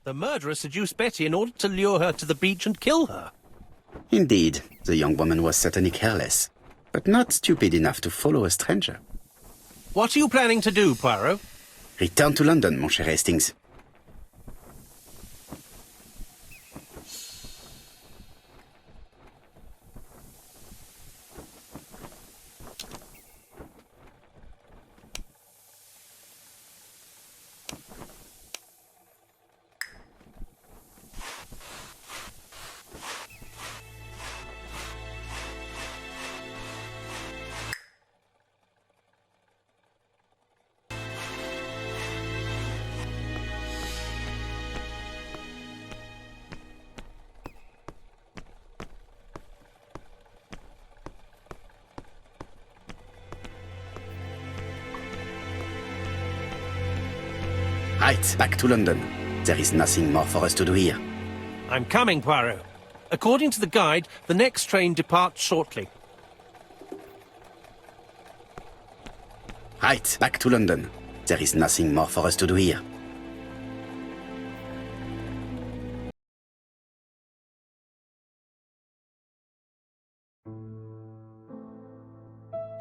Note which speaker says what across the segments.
Speaker 1: The murderer seduced Betty in order to lure her to the beach and kill her.
Speaker 2: Indeed, the young woman was certainly careless, but not stupid enough to follow a stranger.
Speaker 1: What are you planning to do, Poirot?
Speaker 2: Return to London, mon cher Hastings. Right, back to London. There is nothing more for us to do here.
Speaker 1: I'm coming, Poirot. According to the guide, the next train departs shortly.
Speaker 2: Right, back to London. There is nothing more for us to do here.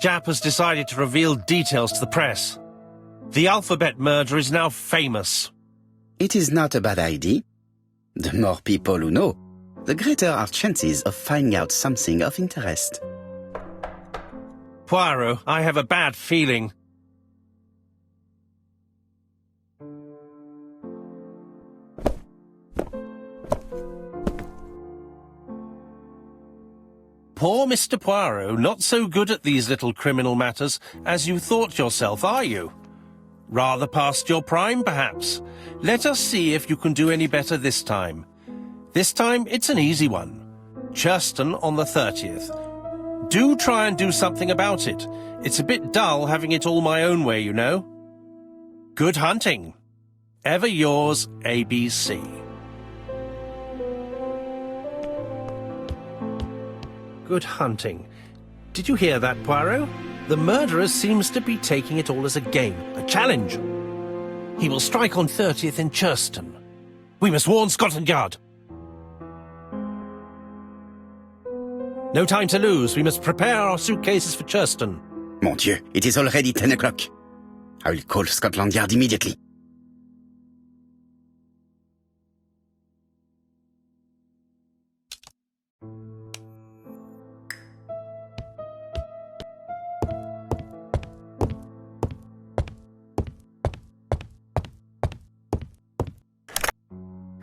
Speaker 1: Japp has decided to reveal details to the press. The alphabet murder is now famous.
Speaker 2: It is not a bad idea. The more people who know, the greater our chances of finding out something of interest.
Speaker 1: Poirot, I have a bad feeling. Poor Mr. Poirot, not so good at these little criminal matters as you thought yourself, are you? Rather past your prime, perhaps. Let us see if you can do any better this time. This time, it's an easy one. Churston on the 30th. Do try and do something about it. It's a bit dull having it all my own way, you know. Good hunting. Ever yours, ABC. Good hunting. Did you hear that, Poirot? The murderer seems to be taking it all as a game, a challenge. He will strike on 30th in Churston. We must warn Scotland Yard. No time to lose. We must prepare our suitcases for Churston.
Speaker 2: Mon Dieu, it is already 10 o'clock. I will call Scotland Yard immediately.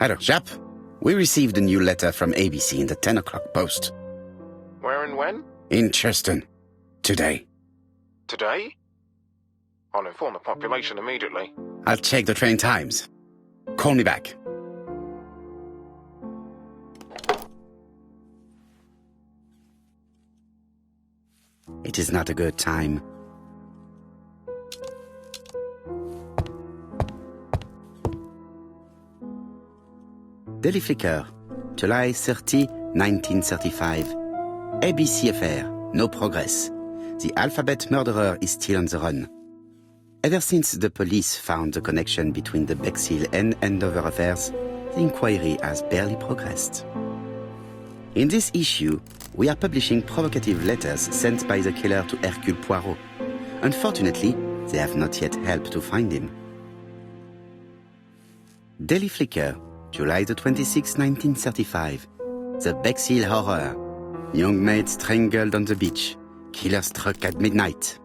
Speaker 2: Hello, Japp. We received a new letter from ABC in the 10 o'clock post.
Speaker 3: Where and when?
Speaker 2: In Churston. Today.
Speaker 3: Today? I'll inform the population immediately.
Speaker 2: I'll check the train times. Call me back. It is not a good time. Daily Flicker, July 30, 1935. ABC affair, no progress. The alphabet murderer is still on the run. Ever since the police found the connection between the Bexhill and Andover affairs, the inquiry has barely progressed. In this issue, we are publishing provocative letters sent by the killer to Hercule Poirot. Unfortunately, they have not yet helped to find him. Daily Flicker, July the 26th, 1935. The Bexhill Horror. Young maid strangled on the beach. Killer struck at midnight.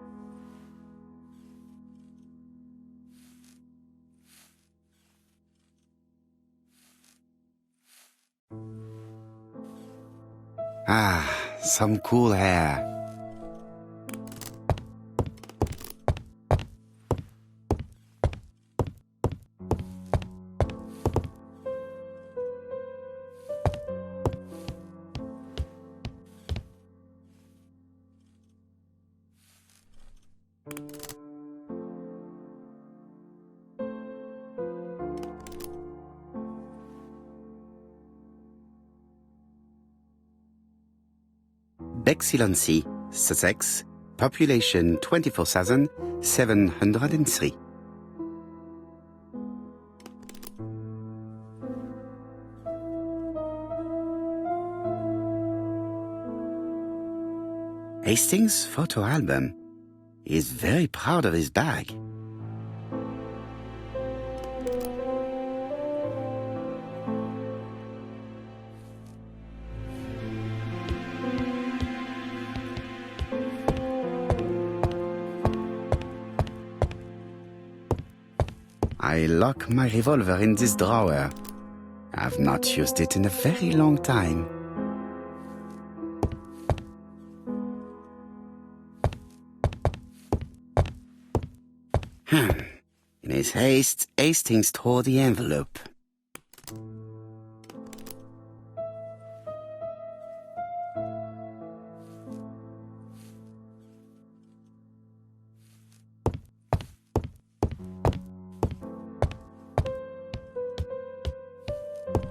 Speaker 2: Ah, some cool hair. Bexhill-on-Sea, Sussex, population 24,703. Hastings' photo album. He is very proud of his bag. I lock my revolver in this drawer. I've not used it in a very long time. In his haste, Hastings tore the envelope.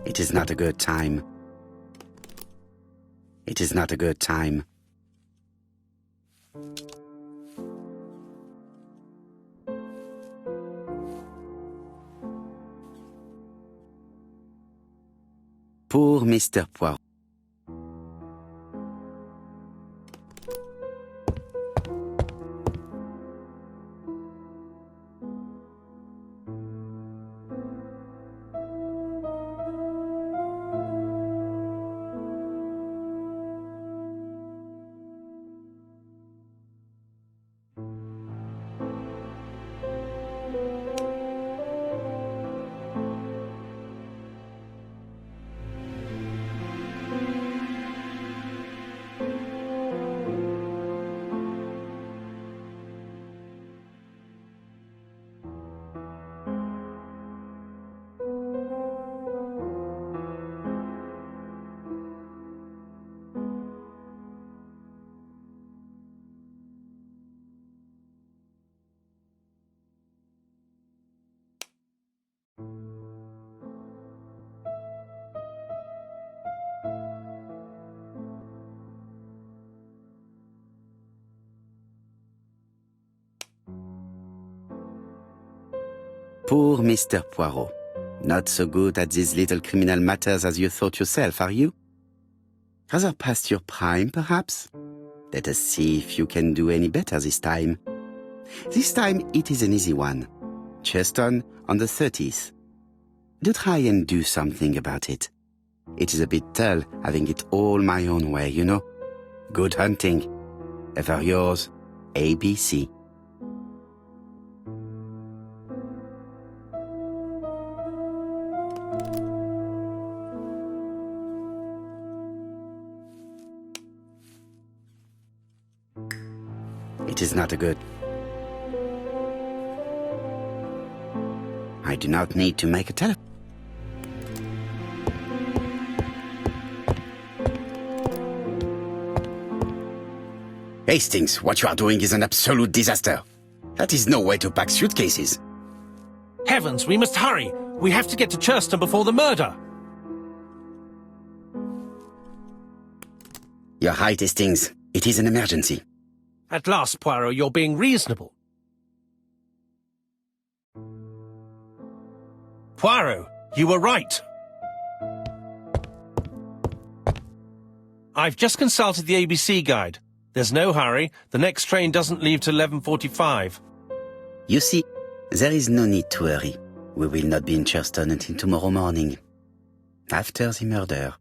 Speaker 2: It is not a good time. It is not a good time. Pour Mr. Poirot. Poor Mr. Poirot. Not so good at these little criminal matters as you thought yourself, are you? Rather past your prime, perhaps? Let us see if you can do any better this time. This time it is an easy one. Cheston on the 30th. Do try and do something about it. It is a bit dull having it all my own way, you know. Good hunting. Ever yours, ABC. It is not a good. I do not need to make a telephone. Hastings, what you are doing is an absolute disaster. That is no way to pack suitcases.
Speaker 1: Heavens, we must hurry! We have to get to Churston before the murder!
Speaker 2: You're right, Hastings. It is an emergency.
Speaker 1: At last, Poirot, you're being reasonable. Poirot, you were right. I've just consulted the ABC guide. There's no hurry. The next train doesn't leave till 11:45.
Speaker 2: You see, there is no need to hurry. We will not be in Churston until tomorrow morning. After the murder.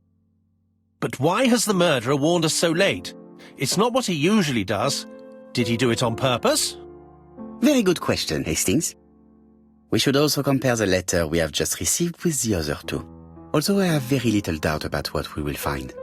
Speaker 1: But why has the murderer warned us so late? It's not what he usually does. Did he do it on purpose?
Speaker 2: Very good question, Hastings. We should also compare the letter we have just received with the other two. Although I have very little doubt about what we will find.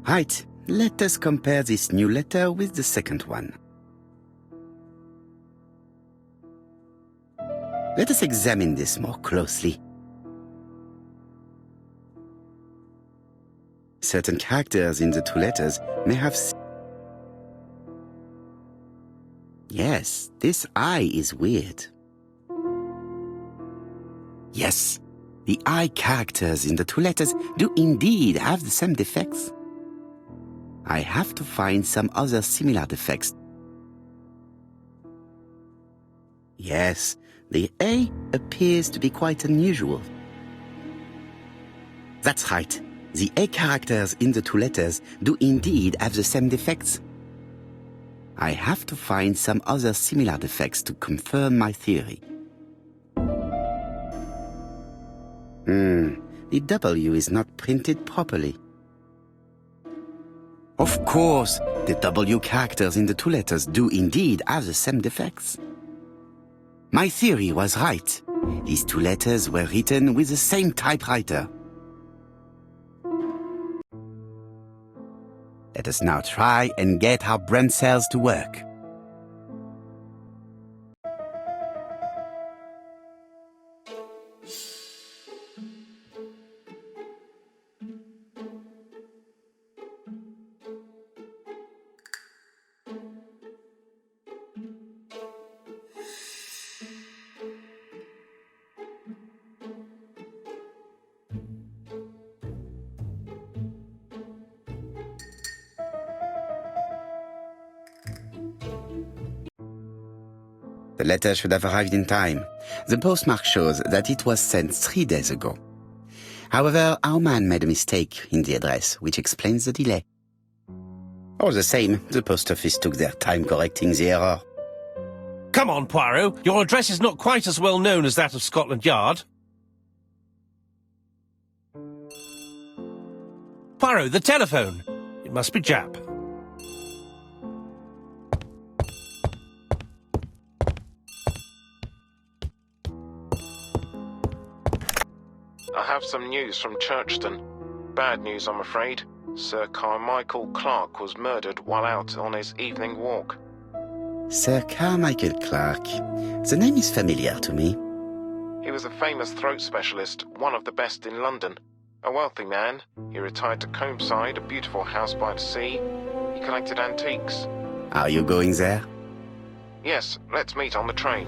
Speaker 2: Right, let us compare this new letter with the second one. Let us examine this more closely. Certain characters in the two letters may have... Yes, this I is weird. Yes, the I characters in the two letters do indeed have the same defects. I have to find some other similar defects. Yes, the A appears to be quite unusual. That's right. The A characters in the two letters do indeed have the same defects. I have to find some other similar defects to confirm my theory. The W is not printed properly. Of course, the W characters in the two letters do indeed have the same defects. My theory was right. These two letters were written with the same typewriter. Let us now try and get our brain cells to work. The letter should have arrived in time. The postmark shows that it was sent 3 days ago. However, our man made a mistake in the address, which explains the delay. All the same, the post office took their time correcting the error.
Speaker 1: Come on, Poirot. Your address is not quite as well known as that of Scotland Yard. Poirot, the telephone. It must be Jap.
Speaker 3: I have some news from Churchton. Bad news, I'm afraid. Sir Carmichael Clark was murdered while out on his evening walk.
Speaker 2: Sir Carmichael Clark. The name is familiar to me.
Speaker 3: He was a famous throat specialist, one of the best in London. A wealthy man, he retired to Combside, a beautiful house by the sea. He collected antiques.
Speaker 2: Are you going there?
Speaker 3: Yes, let's meet on the train.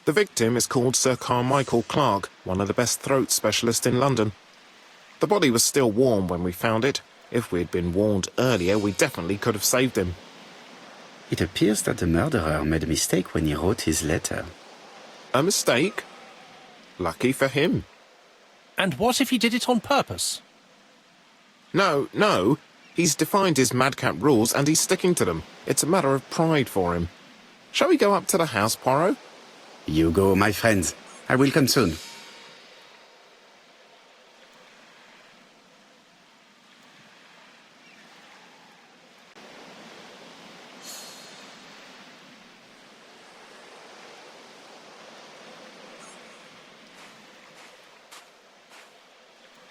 Speaker 3: The victim is called Sir Carmichael Clark, one of the best throat specialists in London. The body was still warm when we found it. If we'd been warned earlier, we definitely could have saved him.
Speaker 2: It appears that the murderer made a mistake when he wrote his letter.
Speaker 3: A mistake? Lucky for him.
Speaker 1: And what if he did it on purpose?
Speaker 3: No. He's defined his madcap rules and he's sticking to them. It's a matter of pride for him. Shall we go up to the house, Poirot?
Speaker 2: You go, my friends. I will come soon.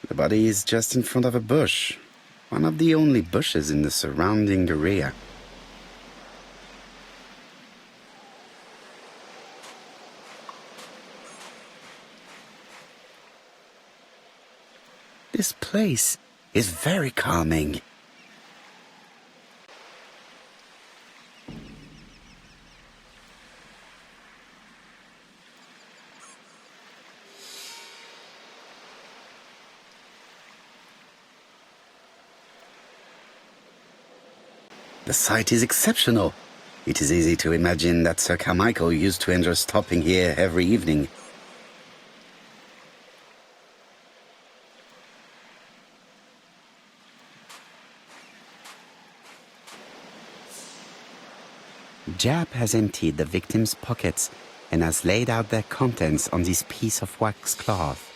Speaker 2: The body is just in front of a bush. One of the only bushes in the surrounding area. This place is very calming. The site is exceptional. It is easy to imagine that Sir Carmichael used to enjoy stopping here every evening. Jap has emptied the victim's pockets and has laid out their contents on this piece of wax cloth.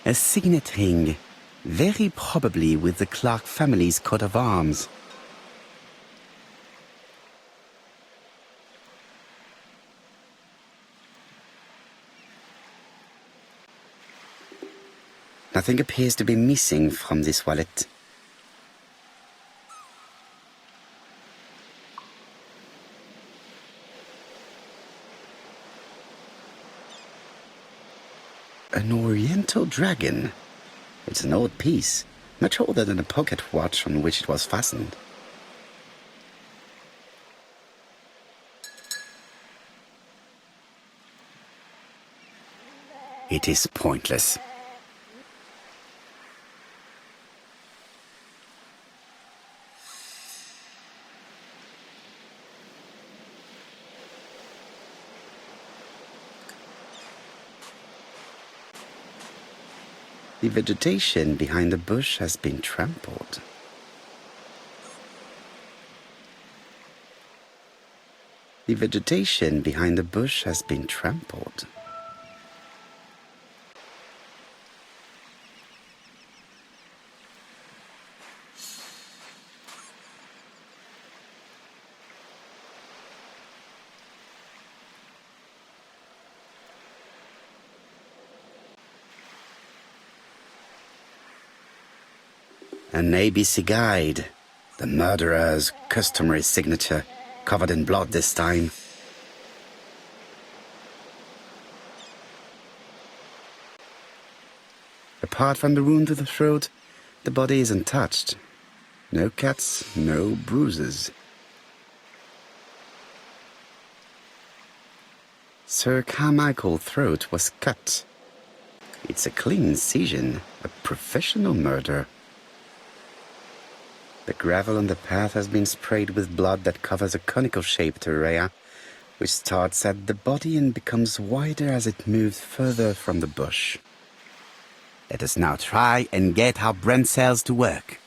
Speaker 2: A signet ring, very probably with the Clark family's coat of arms. Nothing appears to be missing from this wallet. An oriental dragon. It's an old piece, much older than the pocket watch on which it was fastened. It is pointless. The vegetation behind the bush has been trampled. The vegetation behind the bush has been trampled. An ABC guide. The murderer's customary signature, covered in blood this time. Apart from the wound to the throat, the body is untouched. No cuts, no bruises. Sir Carmichael's throat was cut. It's a clean incision, a professional murder. The gravel on the path has been sprayed with blood that covers a conical-shaped area, which starts at the body and becomes wider as it moves further from the bush. Let us now try and get our brain cells to work.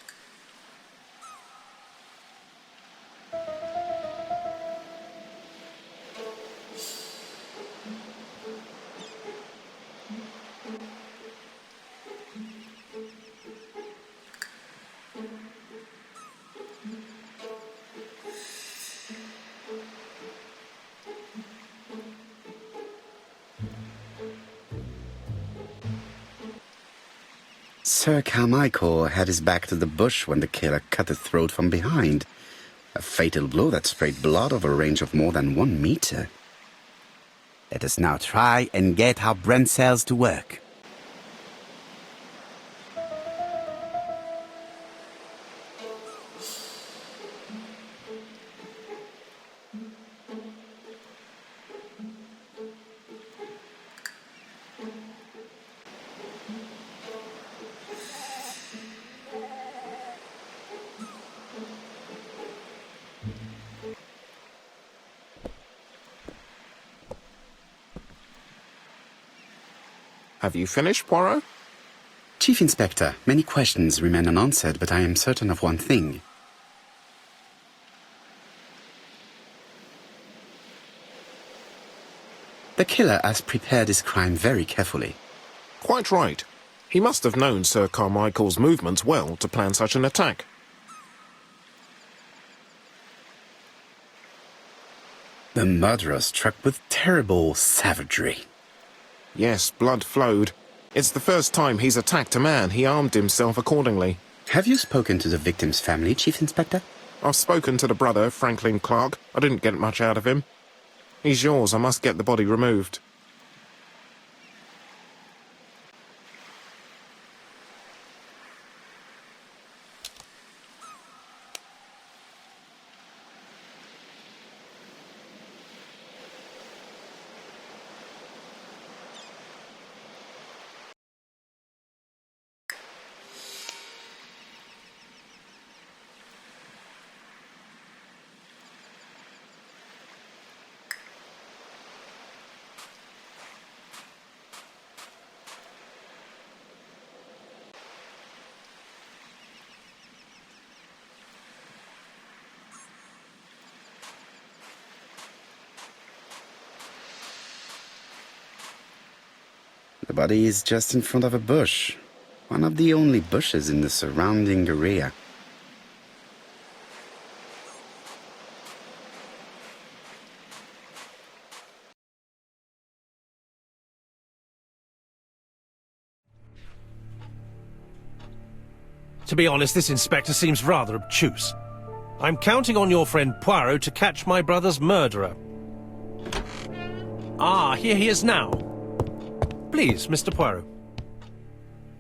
Speaker 2: Sir Carmichael had his back to the bush when the killer cut the throat from behind. A fatal blow that sprayed blood over a range of more than 1 meter. Let us now try and get our brain cells to work.
Speaker 3: Have you finished, Poirot?
Speaker 2: Chief Inspector, many questions remain unanswered, but I am certain of one thing. The killer has prepared his crime very carefully.
Speaker 3: Quite right. He must have known Sir Carmichael's movements well to plan such an attack.
Speaker 2: The murderer struck with terrible savagery.
Speaker 3: Yes, blood flowed. It's the first time he's attacked a man. He armed himself accordingly.
Speaker 2: Have you spoken to the victim's family, Chief Inspector?
Speaker 3: I've spoken to the brother, Franklin Clark. I didn't get much out of him. He's yours. I must get the body removed.
Speaker 2: The body is just in front of a bush, one of the only bushes in the surrounding area.
Speaker 1: To be honest, this inspector seems rather obtuse. I'm counting on your friend Poirot to catch my brother's murderer. Ah, here he is now. Please, Mr. Poirot.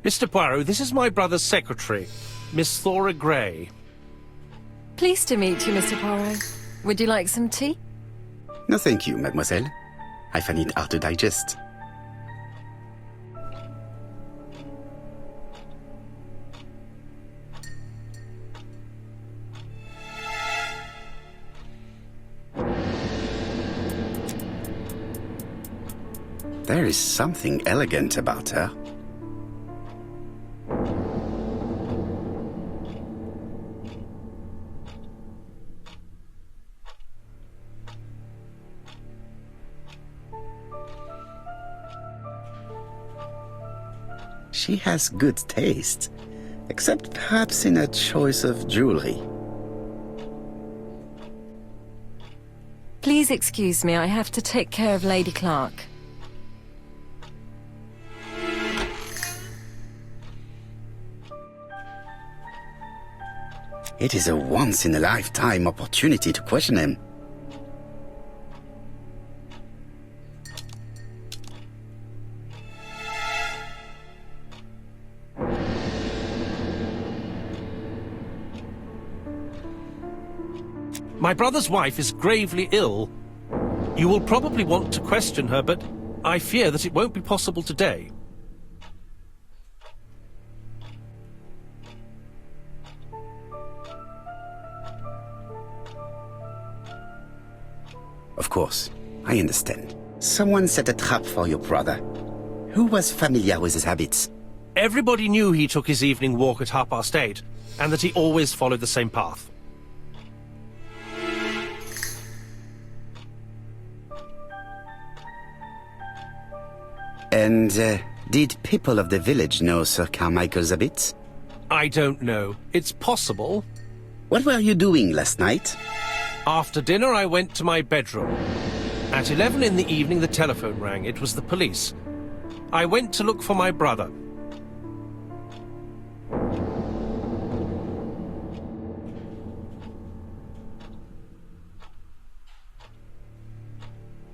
Speaker 1: Mr. Poirot, this is my brother's secretary, Miss Thora Gray.
Speaker 4: Pleased to meet you, Mr. Poirot. Would you like some tea?
Speaker 2: No thank you, mademoiselle. I find it hard to digest. There is something elegant about her. She has good taste, except perhaps in her choice of jewelry.
Speaker 4: Please excuse me, I have to take care of Lady Clark.
Speaker 2: It is a once-in-a-lifetime opportunity to question him.
Speaker 1: My brother's wife is gravely ill. You will probably want to question her, but I fear that it won't be possible today.
Speaker 2: Of course, I understand. Someone set a trap for your brother. Who was familiar with his habits?
Speaker 1: Everybody knew he took his evening walk at 8:30, and that he always followed the same path.
Speaker 2: And did people of the village know Sir Carmichael's habits?
Speaker 1: I don't know. It's possible.
Speaker 2: What were you doing last night?
Speaker 1: After dinner, I went to my bedroom. At 11 in the evening, the telephone rang. It was the police. I went to look for my brother.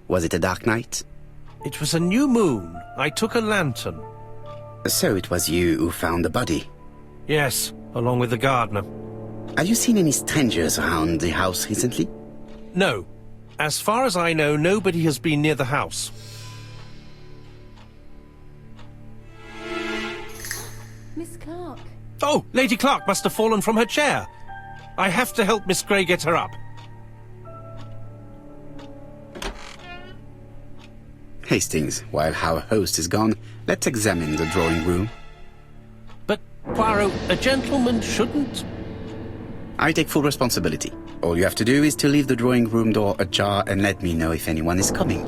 Speaker 2: Was it a dark night?
Speaker 1: It was a new moon. I took a lantern.
Speaker 2: So it was you who found the body?
Speaker 1: Yes, along with the gardener.
Speaker 2: Have you seen any strangers around the house recently?
Speaker 1: No. As far as I know, nobody has been near the house.
Speaker 4: Miss Clark.
Speaker 1: Oh, Lady Clark must have fallen from her chair. I have to help Miss Gray get her up.
Speaker 2: Hastings, while our host is gone, let's examine the drawing room.
Speaker 1: But, Poirot, a gentleman shouldn't...
Speaker 2: I take full responsibility. All you have to do is to leave the drawing room door ajar and let me know if anyone is coming.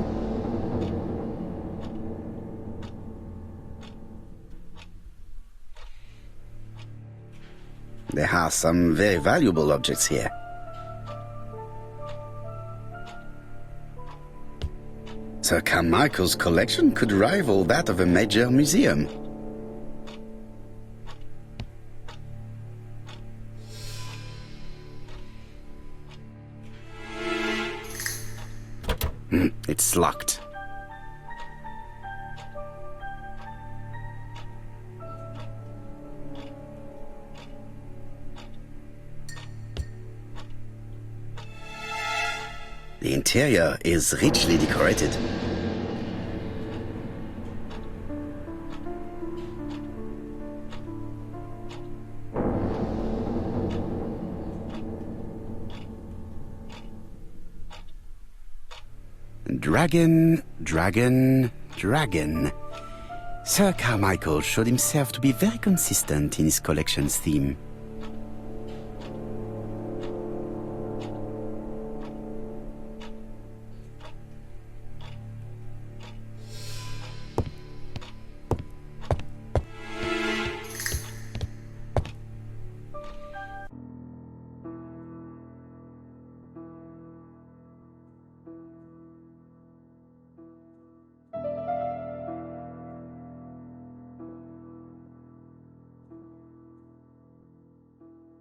Speaker 2: There are some very valuable objects here. Sir Carmichael's collection could rival that of a major museum. It's locked. The interior is richly decorated. Dragon, dragon, dragon. Sir Carmichael showed himself to be very consistent in his collection's theme.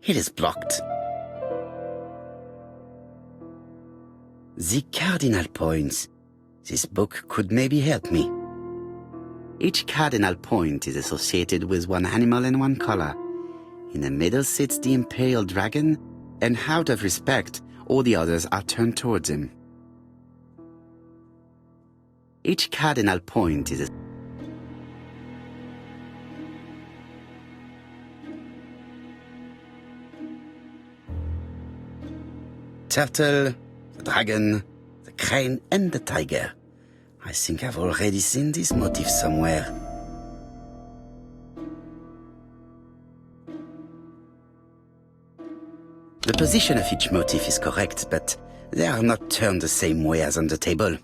Speaker 2: It is blocked. The cardinal points. This book could maybe help me. Each cardinal point is associated with one animal and one color. In the middle sits the imperial dragon, and out of respect, all the others are turned towards him. Each cardinal point is turtle, the dragon, the crane, and the tiger. I think I've already seen this motif somewhere. The position of each motif is correct, but they are not turned the same way as on the table.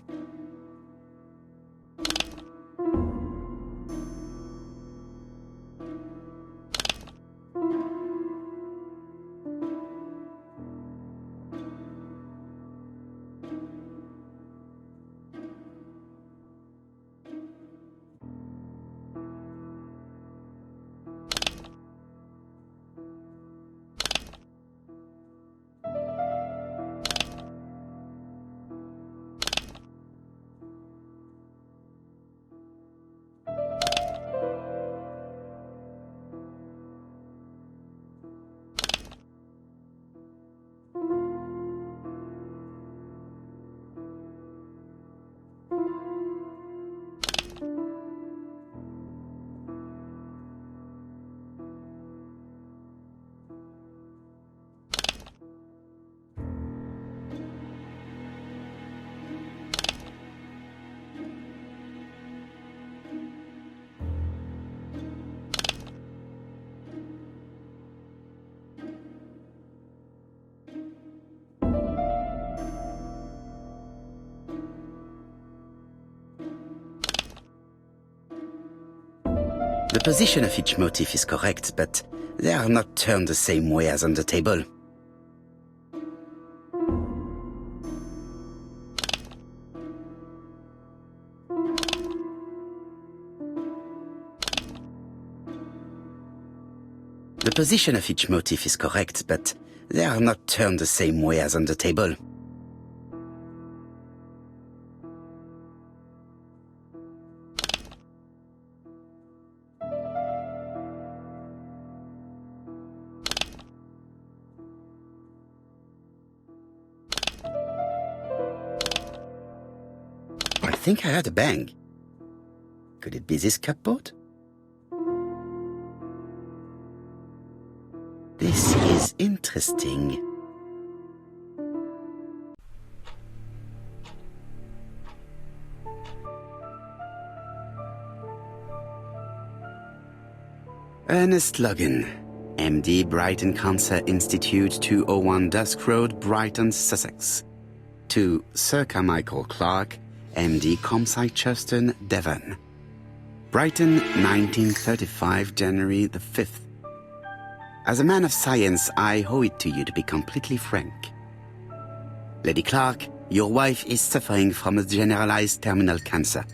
Speaker 2: The position of each motif is correct, but they are not turned the same way as on the table. The position of each motif is correct, but they are not turned the same way as on the table. I think I heard a bang. Could it be this cupboard? This is interesting. Ernest Logan, MD, Brighton Cancer Institute, 201 Dusk Road, Brighton, Sussex. To Sir Carmichael Clark, MD, Comside Churstone, Devon. Brighton, 1935, January the 5th. As a man of science, I owe it to you to be completely frank. Lady Clark, your wife is suffering from a generalized terminal cancer.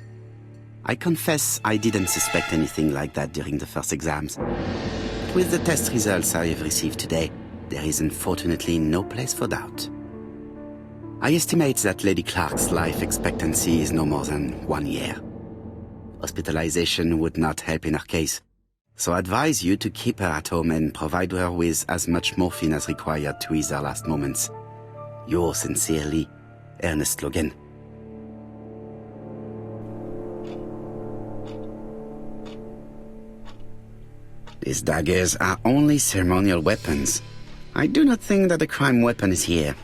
Speaker 2: I confess I didn't suspect anything like that during the first exams. But with the test results I have received today, there is unfortunately no place for doubt. I estimate that Lady Clark's life expectancy is no more than 1 year. Hospitalization would not help in her case, so I advise you to keep her at home and provide her with as much morphine as required to ease her last moments. Yours sincerely, Ernest Logan. These daggers are only ceremonial weapons. I do not think that the crime weapon is here.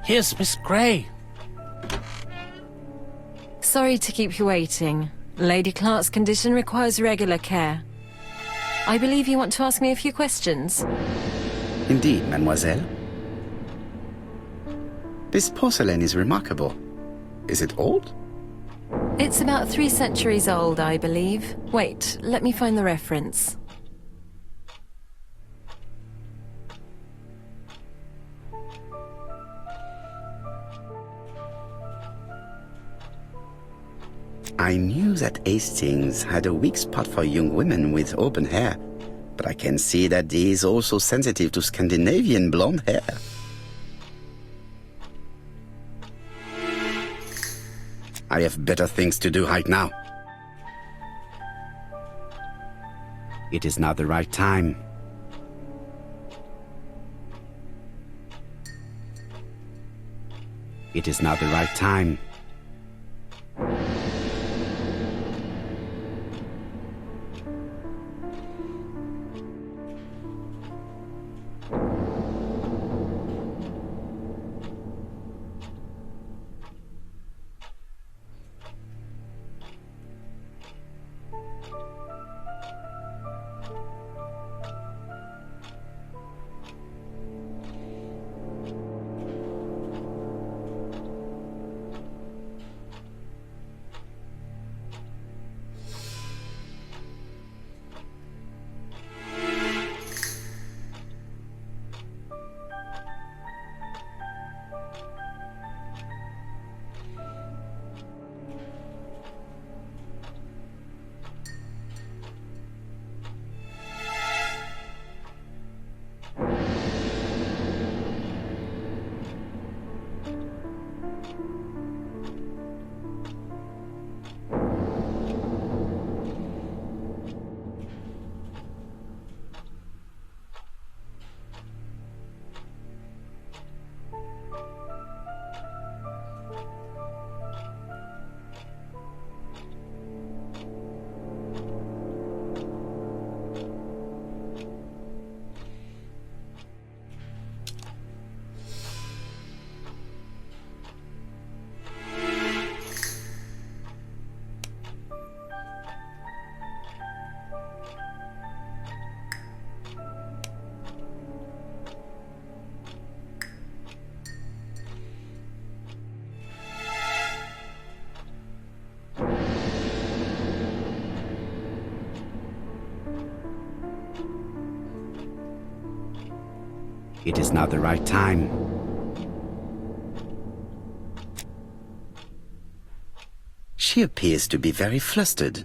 Speaker 1: Here's Miss Gray.
Speaker 4: Sorry to keep you waiting. Lady Clark's condition requires regular care. I believe you want to ask me a few questions.
Speaker 2: Indeed, mademoiselle. This porcelain is remarkable. Is it old?
Speaker 4: It's about 3 centuries old, I believe. Wait, let me find the reference.
Speaker 2: I knew that Hastings had a weak spot for young women with auburn hair, but I can see that he is also sensitive to Scandinavian blonde hair. I have better things to do right now. It is not the right time. It is not the right time. It is not the right time. She appears to be very flustered.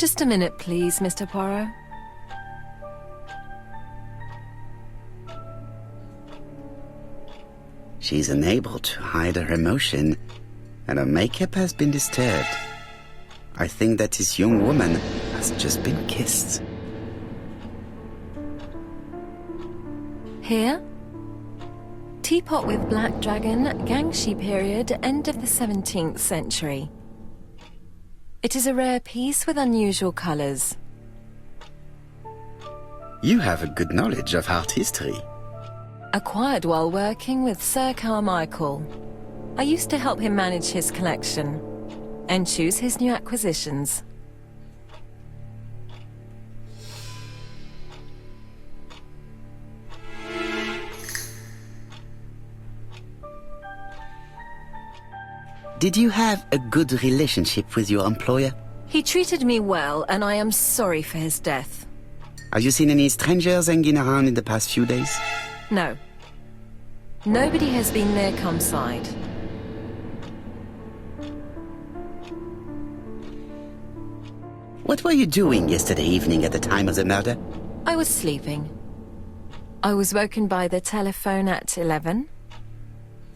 Speaker 4: Just a minute, please, Mr. Poirot.
Speaker 2: She's unable to hide her emotion, and her makeup has been disturbed. I think that this young woman has just been kissed.
Speaker 4: Here? Teapot with black dragon, Gangshi period, end of the 17th century. It is a rare piece with unusual colours.
Speaker 2: You have a good knowledge of art history.
Speaker 4: Acquired while working with Sir Carmichael. I used to help him manage his collection and choose his new acquisitions.
Speaker 2: Did you have a good relationship with your employer?
Speaker 4: He treated me well, and I am sorry for his death.
Speaker 2: Have you seen any strangers hanging around in the past few days?
Speaker 4: No. Nobody has been near Cumside.
Speaker 2: What were you doing yesterday evening at the time of the murder?
Speaker 4: I was sleeping. I was woken by the telephone at 11.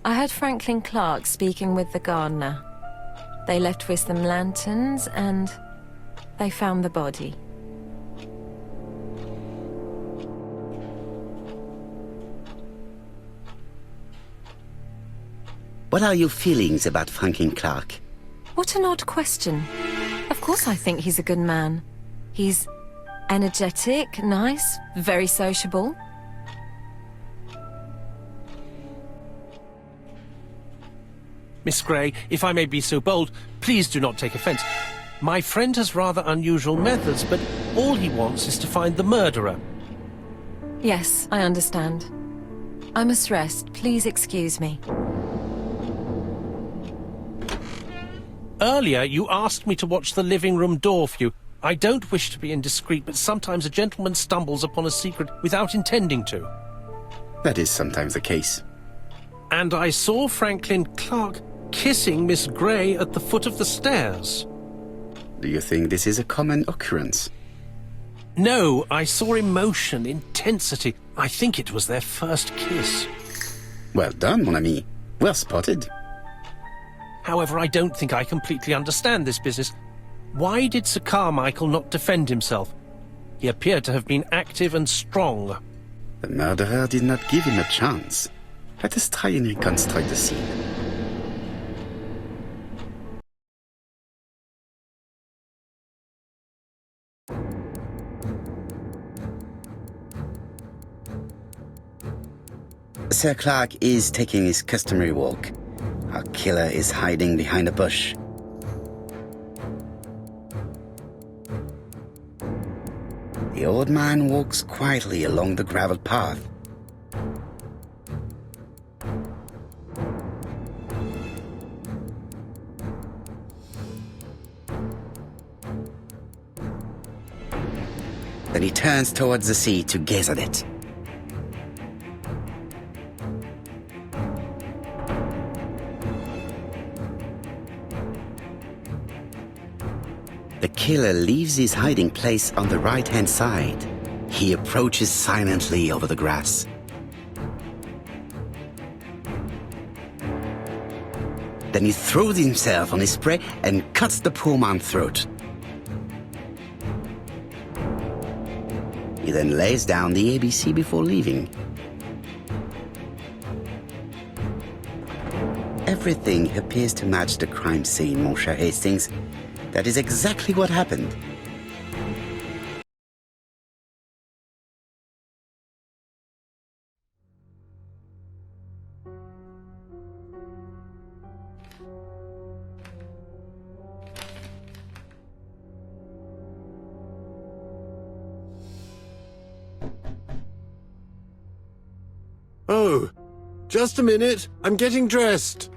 Speaker 4: I heard Franklin Clark speaking with the gardener. They left with some lanterns and they found the body.
Speaker 2: What are your feelings about Franklin Clark?
Speaker 4: What an odd question. Of course I think he's a good man. He's energetic, nice, very sociable.
Speaker 1: Miss Gray, if I may be so bold, please do not take offence. My friend has rather unusual methods, but all he wants is to find the murderer.
Speaker 4: Yes, I understand. I must rest. Please excuse me.
Speaker 1: Earlier, you asked me to watch the living room door for you. I don't wish to be indiscreet, but sometimes a gentleman stumbles upon a secret without intending to.
Speaker 2: That is sometimes the case.
Speaker 1: And I saw Franklin Clark kissing Miss Grey at the foot of the stairs.
Speaker 2: Do you think this is a common occurrence?
Speaker 1: No, I saw emotion, intensity. I think it was their first kiss.
Speaker 2: Well done, mon ami. Well spotted.
Speaker 1: However, I don't think I completely understand this business. Why did Sir Carmichael not defend himself? He appeared to have been active and strong.
Speaker 2: The murderer did not give him a chance. Let us try and reconstruct the scene. Sir Clark is taking his customary walk. Our killer is hiding behind a bush. The old man walks quietly along the gravel path. Then he turns towards the sea to gaze at it. The killer leaves his hiding place on the right-hand side. He approaches silently over the grass. Then he throws himself on his prey and cuts the poor man's throat. He then lays down the ABC before leaving. Everything appears to match the crime scene, mon cher Hastings. That is exactly what happened.
Speaker 5: Oh, just a minute. I'm getting dressed.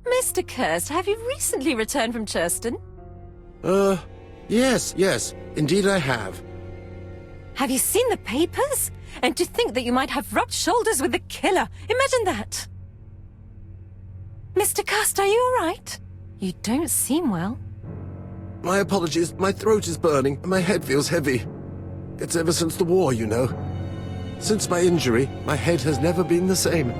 Speaker 4: Mr. Kirst, have you recently returned from Churston?
Speaker 5: Yes. Indeed I have.
Speaker 4: Have you seen the papers? And to think that you might have rubbed shoulders with the killer. Imagine that. Mr. Kirst, are you all right? You don't seem well.
Speaker 5: My apologies. My throat is burning and my head feels heavy. It's ever since the war, you know. Since my injury, my head has never been the same.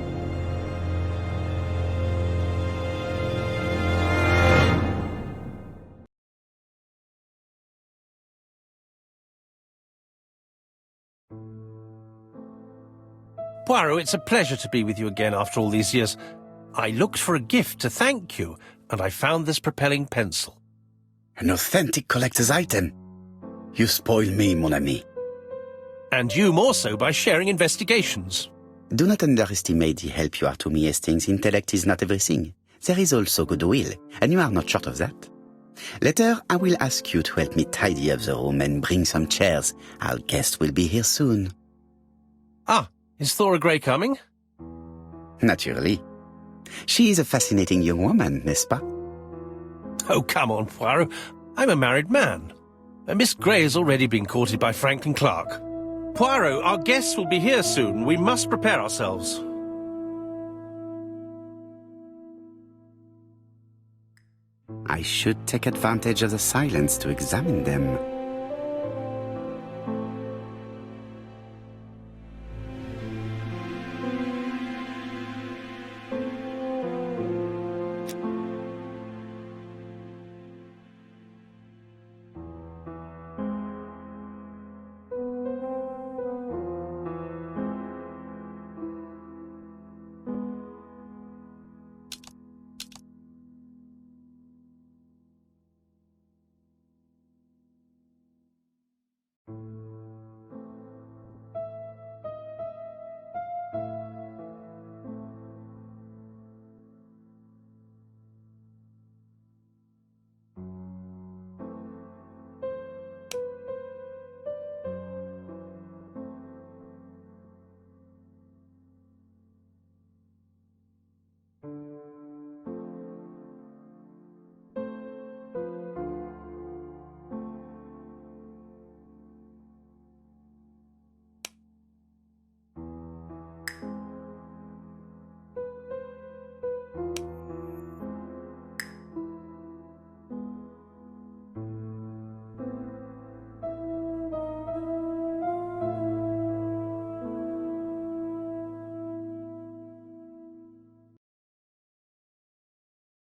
Speaker 1: Poirot, it's a pleasure to be with you again after all these years. I looked for a gift to thank you, and I found this propelling pencil.
Speaker 2: An authentic collector's item. You spoil me, mon ami.
Speaker 1: And you more so by sharing investigations.
Speaker 2: Do not underestimate the help you are to me, Hastings. Intellect is not everything. There is also goodwill, and you are not short of that. Later, I will ask you to help me tidy up the room and bring some chairs. Our guest will be here soon.
Speaker 1: Ah, is Thora Grey coming?
Speaker 2: Naturally. She is a fascinating young woman, n'est-ce pas?
Speaker 1: Oh, come on, Poirot. I'm a married man. Miss Grey has already been courted by Franklin Clark. Poirot, our guests will be here soon. We must prepare ourselves.
Speaker 2: I should take advantage of the silence to examine them.